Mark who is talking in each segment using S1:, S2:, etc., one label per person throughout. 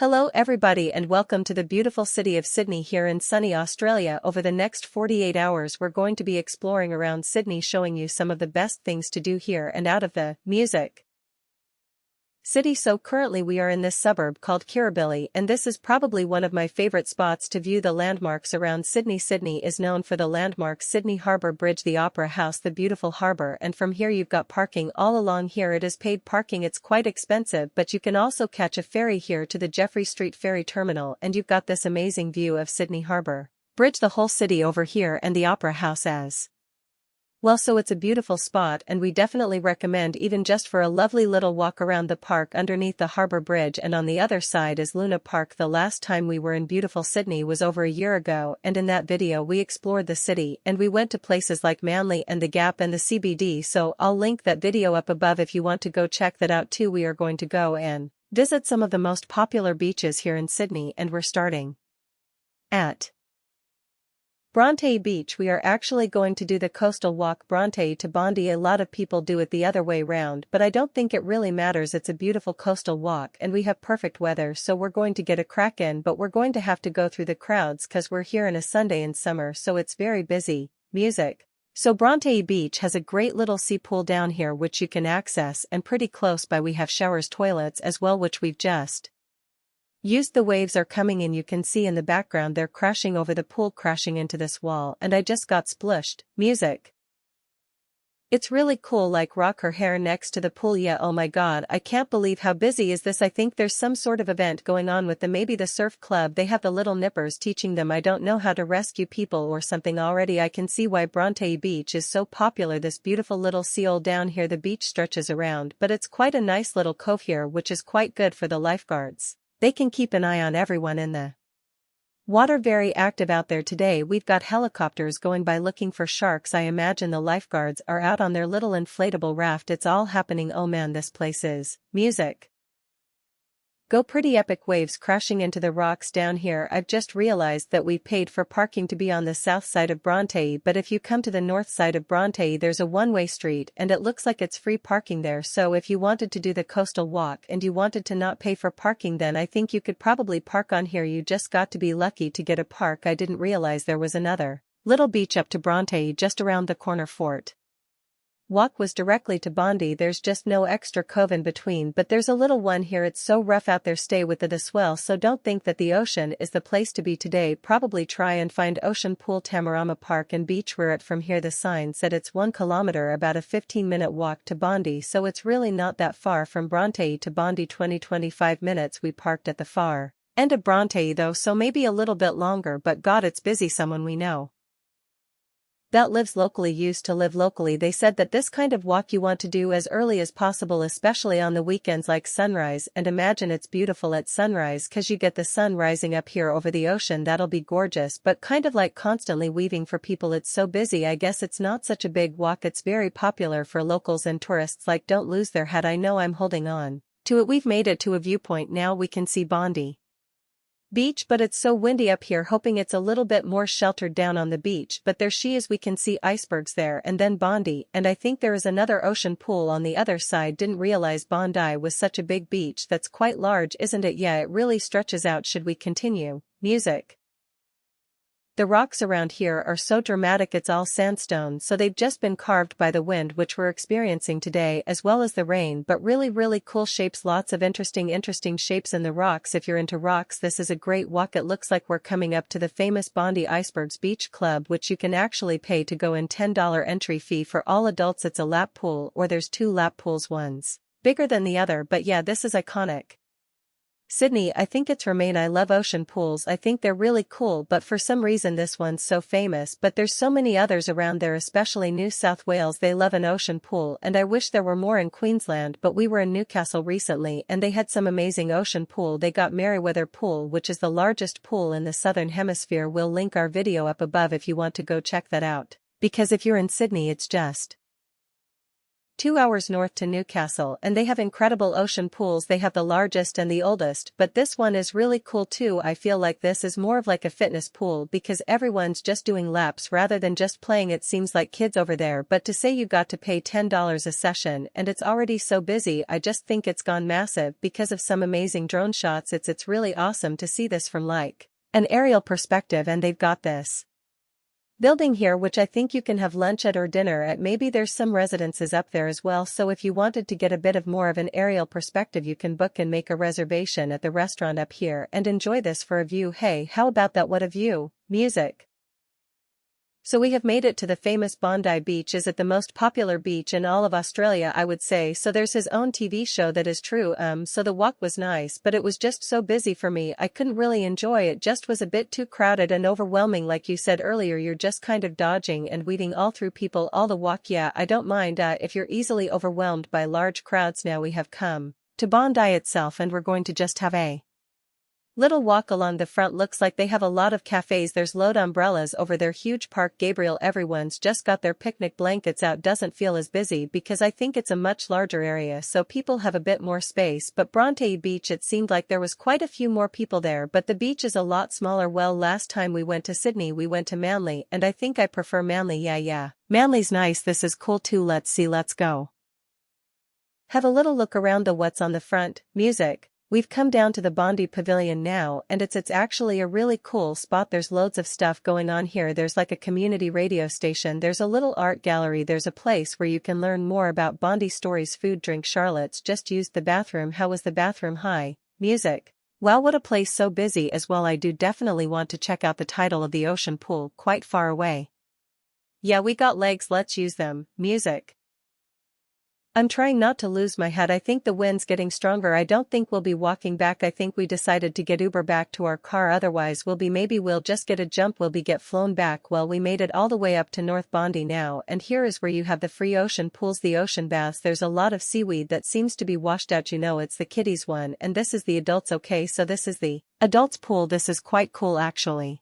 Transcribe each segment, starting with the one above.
S1: Hello everybody and welcome to the beautiful city of Sydney here in sunny Australia. Over the next 48 hours we're going to be exploring around Sydney, showing you some of the best things to do here and out of the music city. So currently we are in this suburb called Kirribilli, and this is probably one of my favorite spots to view the landmarks around Sydney. Sydney is known for the landmarks Sydney Harbour Bridge, the Opera House, the beautiful harbour, and from here you've got parking all along here. It is paid parking, it's quite expensive, but you can also catch a ferry here to the Jeffrey Street Ferry Terminal, and you've got this amazing view of Sydney Harbour Bridge, the whole city over here, and the Opera House as well. So it's a beautiful spot, and we definitely recommend, even just for a lovely little walk around the park underneath the Harbour Bridge. And on the other side is Luna Park. The last time we were in beautiful Sydney was over a year ago, and in that video we explored the city and we went to places like Manly and the Gap and the CBD, so I'll link that video up above if you want to go check that out too. We are going to go and visit some of the most popular beaches here in Sydney, and we're starting at Bronte Beach. We are actually going to do the coastal walk Bronte to Bondi. A lot of people do it the other way round, but I don't think it really matters. It's a beautiful coastal walk and we have perfect weather, so we're going to get a crack in, but we're going to have to go through the crowds cause we're here on a Sunday in summer, so it's very busy. Music. So Bronte Beach has a great little sea pool down here which you can access, and pretty close by we have showers, toilets as well, which we've just used. The waves are coming in, you can see in the background they're crashing over the pool, crashing into this wall, and I just got splushed. Music. It's really cool, like rock her hair next to the pool. Yeah, oh my god, I can't believe how busy is this. I think there's some sort of event going on with them, maybe the surf club. They have the little nippers teaching them I don't know how to rescue people or something. Already I can see why Bronte Beach is so popular. This beautiful little seal down here, the beach stretches around, but it's quite a nice little cove here, which is quite good for the lifeguards. They can keep an eye on everyone in the water. Very active out there today. We've got helicopters going by looking for sharks. I imagine the lifeguards are out on their little inflatable raft. It's all happening. Oh man, this place is music. Go, pretty epic waves crashing into the rocks down here. I've just realized that we paid for parking to be on the south side of Bronte, but if you come to the north side of Bronte there's a one-way street and it looks like it's free parking there. So if you wanted to do the coastal walk and you wanted to not pay for parking, then I think you could probably park on here. You just got to be lucky to get a park. I didn't realize there was another little beach up to Bronte just around the corner. Fort walk was directly to Bondi. There's just no extra cove in between, but there's a little one here. It's so rough out there. Stay with the swell, so don't think that the ocean is the place to be today. Probably try and find Ocean Pool, Tamarama Park and Beach. We're at from here. The sign said it's 1 kilometer, about a 15-minute walk to Bondi, so it's really not that far from Bronte to Bondi. 25 minutes. We parked at the far end of Bronte though, so maybe a little bit longer, but god, it's busy. Someone we know that lives locally used to live locally. They said that this kind of walk you want to do as early as possible, especially on the weekends like sunrise, and imagine it's beautiful at sunrise cause you get the sun rising up here over the ocean. That'll be gorgeous, but kind of like constantly weaving for people. It's so busy. I guess it's not such a big walk. It's very popular for locals and tourists. Like, don't lose their head. I know I'm holding on to it. We've made it to a viewpoint now. We can see Bondi Beach, but it's so windy up here, hoping it's a little bit more sheltered down on the beach. But there she is, we can see icebergs there, and then Bondi, and I think there is another ocean pool on the other side. Didn't realize Bondi was such a big beach. That's quite large, isn't it? Yeah, it really stretches out. Should we continue? Music. The rocks around here are so dramatic. It's all sandstone, so they've just been carved by the wind, which we're experiencing today, as well as the rain, but really cool shapes. Lots of interesting shapes in the rocks. If you're into rocks, this is a great walk. It looks like we're coming up to the famous Bondi Icebergs Beach Club, which you can actually pay to go in. $10 entry fee for all adults. It's a lap pool, or there's 2 lap pools, one's bigger than the other, but yeah, this is iconic Sydney. I think it's Remain. I love ocean pools. I think they're really cool, but for some reason this one's so famous, but there's so many others around there, especially New South Wales. They love an ocean pool, and I wish there were more in Queensland, but we were in Newcastle recently and they had some amazing ocean pool. They got Merriweather Pool, which is the largest pool in the southern hemisphere. We'll link our video up above if you want to go check that out, because if you're in Sydney it's just 2 hours north to Newcastle, and they have incredible ocean pools. They have the largest and the oldest, but this one is really cool too. I feel like this is more of like a fitness pool because everyone's just doing laps rather than just playing. It seems like kids over there, but to say you got to pay $10 a session and it's already so busy, I just think it's gone massive because of some amazing drone shots. It's really awesome to see this from like an aerial perspective, and they've got this building here which I think you can have lunch at or dinner at. Maybe there's some residences up there as well, so if you wanted to get a bit of more of an aerial perspective you can book and make a reservation at the restaurant up here and enjoy this for a view. Hey, how about that? What a view! Music. So we have made it to the famous Bondi Beach. Is it the most popular beach in all of Australia? I would say so. There's his own TV show that is true. So the walk was nice, but it was just so busy for me. I couldn't really enjoy it. Just was a bit too crowded and overwhelming. Like you said earlier, you're just kind of dodging and weeding all through people all the walk. Yeah, I don't mind if you're easily overwhelmed by large crowds. Now we have come to Bondi itself and we're going to just have a little walk along the front. Looks like they have a lot of cafes. There's load umbrellas over their huge park. Gabriel, everyone's just got their picnic blankets out. Doesn't feel as busy because I think it's a much larger area, so people have a bit more space. But Bronte Beach, it seemed like there was quite a few more people there, but the beach is a lot smaller. Well, last time we went to Sydney we went to Manly, and I think I prefer Manly. Yeah. Manly's nice. This is cool too. Let's see, let's go have a little look around the what's on the front. Music. We've come down to the Bondi Pavilion now, and it's actually a really cool spot. There's loads of stuff going on here. There's like a community radio station. There's a little art gallery. There's a place where you can learn more about Bondi stories. Food, drink. Charlotte's just used the bathroom. How was the bathroom? Hi. Music. Wow, what a place, so busy as well. I do definitely want to check out the title of the ocean pool. Quite far away. Yeah, we got legs. Let's use them. Music. I'm trying not to lose my head. I think the wind's getting stronger. I don't think we'll be walking back. I think we decided to get Uber back to our car. Otherwise maybe we'll just get a jump. We'll get flown back. Well, we made it all the way up to North Bondi now, and here is where you have the free ocean pools, the ocean baths. There's a lot of seaweed that seems to be washed out. You know, it's the kiddies one, and this is the adults. Okay, so this is the adults pool. This is quite cool actually.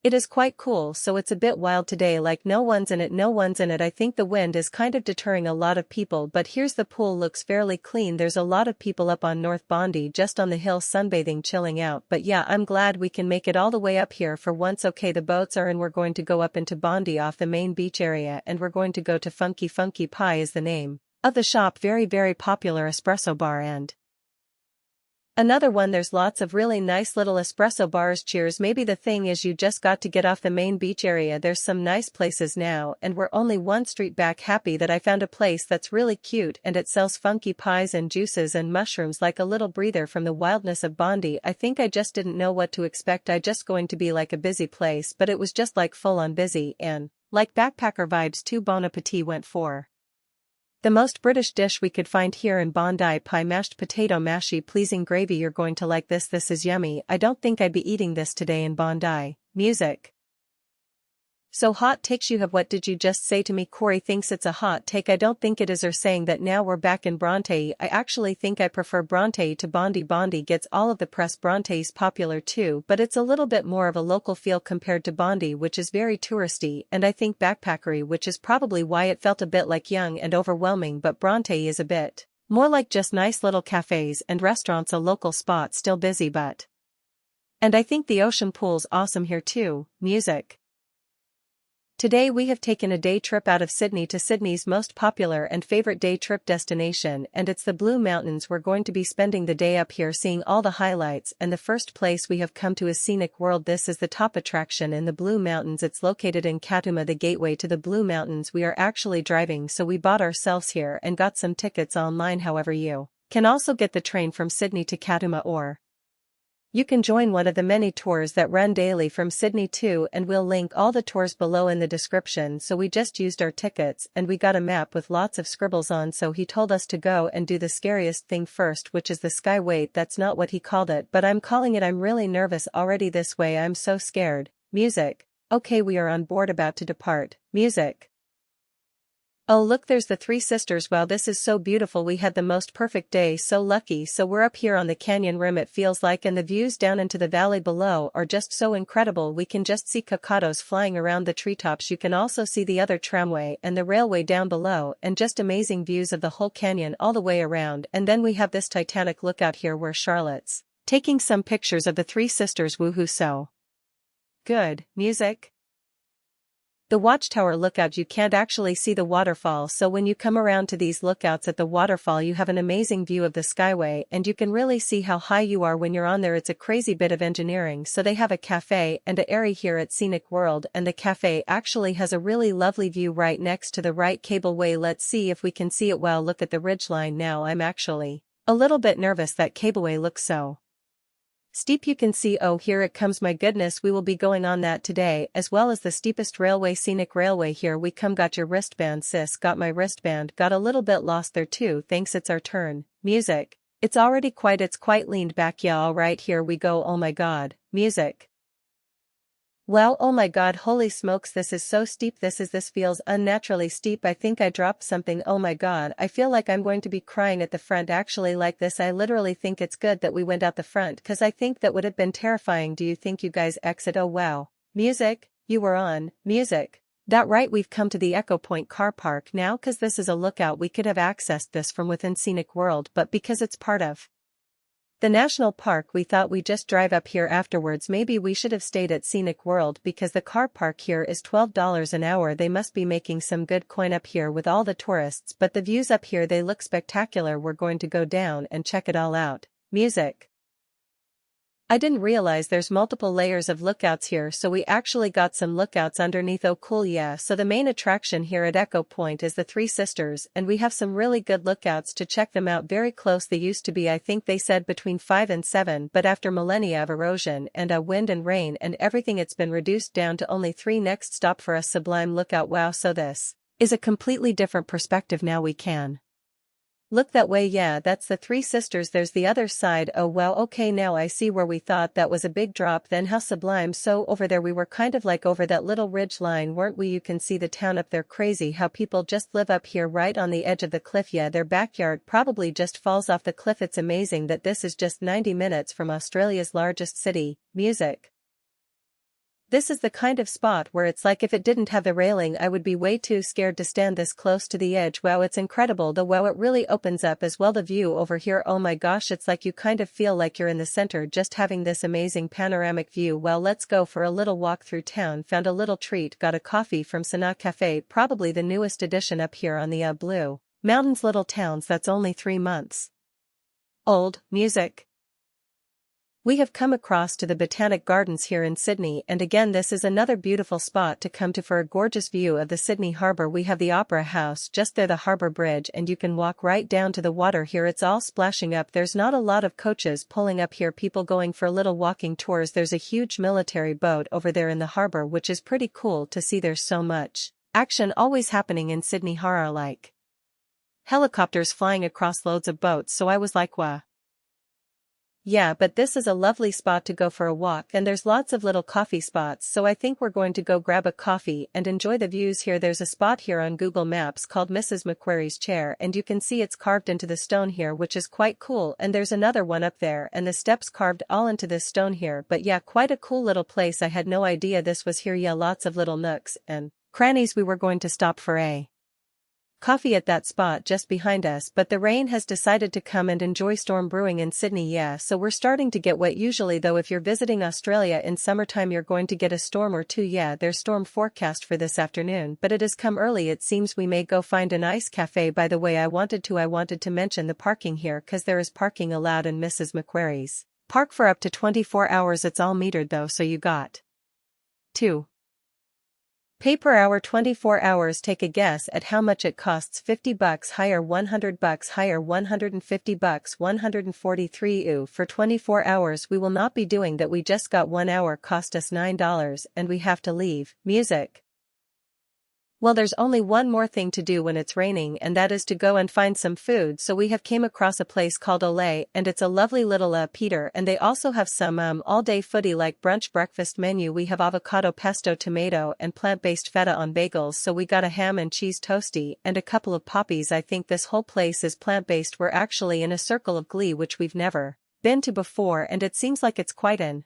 S1: It is quite cool, so it's a bit wild today, like no one's in it. I think the wind is kind of deterring a lot of people, but here's the pool. Looks fairly clean. There's a lot of people up on North Bondi just on the hill sunbathing, chilling out. But yeah, I'm glad we can make it all the way up here for once. Okay, the boats are in. We're going to go up into Bondi off the main beach area, and we're going to go to Funky Pie is the name of the shop. Very, very popular espresso bar and another one. There's lots of really nice little espresso bars. Cheers. Maybe the thing is you just got to get off the main beach area. There's some nice places now, and we're only one street back. Happy that I found a place that's really cute and it sells funky pies and juices and mushrooms, like a little breather from the wildness of Bondi. I think I just didn't know what to expect. I just going to be like a busy place, but it was just like full on busy and like backpacker vibes too. Bon appetit. Went for the most British dish we could find here in Bondi. Pie, mashed potato, mashy, pleasing gravy. You're going to like this. This is yummy. I don't think I'd be eating this today in Bondi. Music. So hot takes. You have. What did you just say to me? Corey thinks it's a hot take. I don't think it is. Or saying that now we're back in Bronte. I actually think I prefer Bronte to Bondi. Bondi gets all of the press. Bronte's popular too, but it's a little bit more of a local feel compared to Bondi, which is very touristy and I think backpackery, which is probably why it felt a bit like young and overwhelming. But Bronte is a bit more like just nice little cafes and restaurants. A local spot, still busy, but and I think the ocean pool's awesome here too. Music. Today we have taken a day trip out of Sydney to Sydney's most popular and favorite day trip destination, and it's the Blue Mountains. We're going to be spending the day up here seeing all the highlights, and the first place we have come to is Scenic World. This is the top attraction in the Blue Mountains. It's located in Katuma, the gateway to the Blue Mountains. We are actually driving, so we bought ourselves here and got some tickets online. However, you can also get the train from Sydney to Katuma, or you can join one of the many tours that run daily from Sydney too, and we'll link all the tours below in the description. So we just used our tickets and we got a map with lots of scribbles on, so he told us to go and do the scariest thing first, which is the sky. Wait, that's not what he called it, but I'm calling it. I'm really nervous already this way. I'm so scared. Music. Okay, we are on board, about to depart. Music. Oh look, there's the Three Sisters. Wow, this is so beautiful. We had the most perfect day, so lucky. So we're up here on the canyon rim it feels like, and the views down into the valley below are just so incredible. We can just see cockatoos flying around the treetops. You can also see the other tramway and the railway down below, and just amazing views of the whole canyon all the way around. And then we have this titanic lookout here where Charlotte's taking some pictures of the Three Sisters. Woohoo, so good music. The watchtower lookout, you can't actually see the waterfall, so when you come around to these lookouts at the waterfall you have an amazing view of the skyway, and you can really see how high you are when you're on there. It's a crazy bit of engineering. So they have a cafe and a area here at Scenic World, and the cafe actually has a really lovely view right next to the right cableway. Let's see if we can see it. Wow, look at the ridgeline now. I'm actually a little bit nervous. That cableway looks so steep. You can see, oh here it comes, my goodness, we will be going on that today, as well as the steepest railway, Scenic Railway. Here we come. Got your wristband, sis? Got my wristband. Got a little bit lost there too. Thanks. It's our turn. Music. It's quite leaned back. Yeah, alright, here we go. Oh my god, music. Well, oh my god, holy smokes, this is so steep. This feels unnaturally steep. I think I dropped something. Oh my god, I feel like I'm going to be crying at the front actually like this. I literally think it's good that we went out the front, cause I think that would have been terrifying. Do you think you guys exit? Oh wow. Music, you were on, music. That right, we've come to the Echo Point car park now, cause this is a lookout. We could have accessed this from within Scenic World, but because it's part of the national park we thought we'd just drive up here afterwards. Maybe we should have stayed at Scenic World because the car park here is $12 an hour. They must be making some good coin up here with all the tourists, but the views up here, they look spectacular. We're going to go down and check it all out. Music. I didn't realize there's multiple layers of lookouts here, so we actually got some lookouts underneath. Oh cool, yeah. So the main attraction here at Echo Point is the Three Sisters, and we have some really good lookouts to check them out very close. They used to be, I think they said between 5 and 7, but after millennia of erosion and wind and rain and everything, it's been reduced down to only 3. Next stop for us, Sublime Lookout. Wow, so this is a completely different perspective now. We can look that way. Yeah, that's the Three Sisters. There's the other side. Oh wow, okay, now I see where we thought that was a big drop. Then how sublime. So over there we were kind of like over that little ridge line, weren't we? You can see the town up there. Crazy how people just live up here right on the edge of the cliff. Yeah, their backyard probably just falls off the cliff. It's amazing that this is just 90 minutes from Australia's largest city. Music. This is the kind of spot where it's like if it didn't have the railing I would be way too scared to stand this close to the edge. Wow, it's incredible though. Wow, it really opens up as well. The view over here, oh my gosh, it's like you kind of feel like you're in the center just having this amazing panoramic view. Well, let's go for a little walk through town. Found a little treat, got a coffee from Sana Cafe, probably the newest addition up here on the Blue Mountains little towns that's only 3 months old. Music. We have come across to the Botanic Gardens here in Sydney, and again this is another beautiful spot to come to for a gorgeous view of the Sydney Harbour. We have the Opera House just there, the Harbour Bridge, and you can walk right down to the water here. It's all splashing up. There's not a lot of coaches pulling up here, people going for little walking tours. There's a huge military boat over there in the harbour, which is pretty cool to see. There's so much action always happening in Sydney Harbour, like helicopters flying across loads of boats, so I was like, wow. Yeah, but this is a lovely spot to go for a walk, and there's lots of little coffee spots, so I think we're going to go grab a coffee and enjoy the views here. There's a spot here on Google Maps called Mrs. Macquarie's Chair, and you can see it's carved into the stone here, which is quite cool. And there's another one up there, and the steps carved all into this stone here. But yeah, quite a cool little place. I had no idea this was here. Yeah, lots of little nooks and crannies. We were going to stop for a coffee at that spot just behind us, but the rain has decided to come and enjoy storm brewing in Sydney. Yeah, so we're starting to get wet. Usually though, if you're visiting Australia in summertime, you're going to get a storm or two. Yeah, there's storm forecast for this afternoon, but it has come early. It seems we may go find a nice cafe. By the way, I wanted to mention the parking here, cause there is parking allowed in Mrs. Macquarie's park for up to 24 hours. It's all metered though, so you got to pay per hour. 24 hours. Take a guess at how much it costs. $50 higher, $100 higher, $150, 143. Ooh, for 24 hours we will not be doing that. We just got 1 hour, cost us $9, and we have to leave. Music. Well, there's only one more thing to do when it's raining, and that is to go and find some food. So we have came across a place called Olay, and it's a lovely little Peter, and they also have some all-day foodie like brunch breakfast menu. We have avocado pesto tomato and plant-based feta on bagels, so we got a ham and cheese toasty and a couple of poppies. I think this whole place is plant-based. We're actually in a circle of glee which we've never been to before, and it seems like it's quite an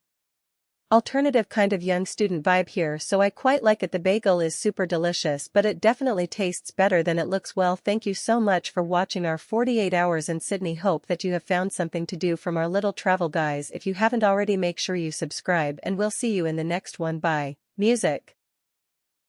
S1: alternative kind of young student vibe here, so I quite like it. The bagel is super delicious, but it definitely tastes better than it looks. Well, thank you so much for watching our 48 hours in Sydney. Hope that you have found something to do from our little travel guys. If you haven't already, make sure you subscribe, and we'll see you in the next one. Bye. Music.